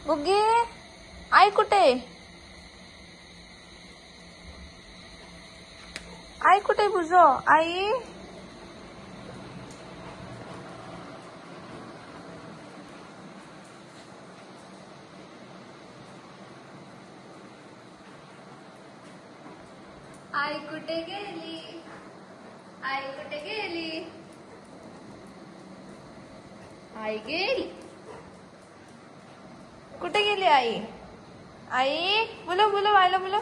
बुग्गी आई कुठे? आई कुठे बुजो? आई आई कुठे गेली? आई कुठे गेली? आई गेली. कुठे गेली आई? आई बोलो बोलो आईला बोलो.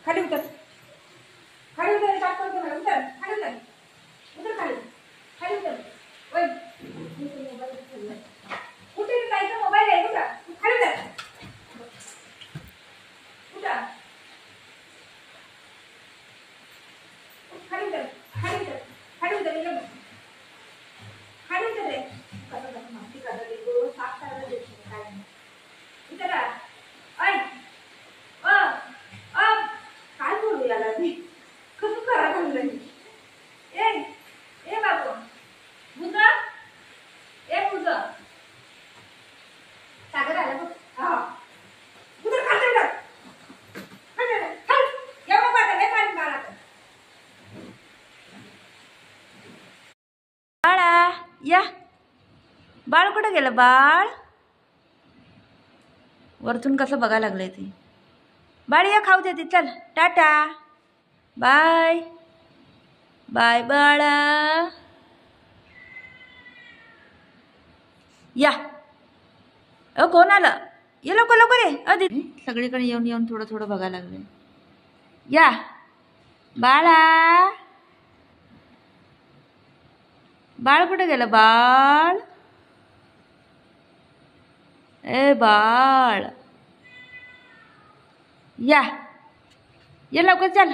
खाली उतर, खाली उतर, टाक कर उतर, खाली उतर, उतर खाली, खाली उतर. ओय, मोबाईल कुठे जायचं? मोबाईल आहे तुझा, खाली उतर. उतर, खाली उतर, खाली उतर, खाली उतर, ये खाली उतर रे. कसं माहिती का रे गो, साफ करायला देत नाही काय. उतर आ. ओय, काय बोलू याला मी? कसं करा म्हणलं मी? ए बाबू बुजा, ए बुजा सागर आला बघ. हा बुजा खाली उतर, खाली उतर, खाली एवढं पाणी नाही पाणी मारा. बाळा या. बाळ कुठे गेलं? बाळ वरतून कसं बघायला लागलंय ते. बाळ या खाऊ देते. चल टाटा बाय बाय बाळा या. कोण आलं? ये लवकर लवकर ये. दीदी सगळीकडे येऊन येऊन थोडं थोडं बघायला लागले. या बाळा. बाळ कुठे गेलं? बाळ ए बाळ या. ये लवकर चल.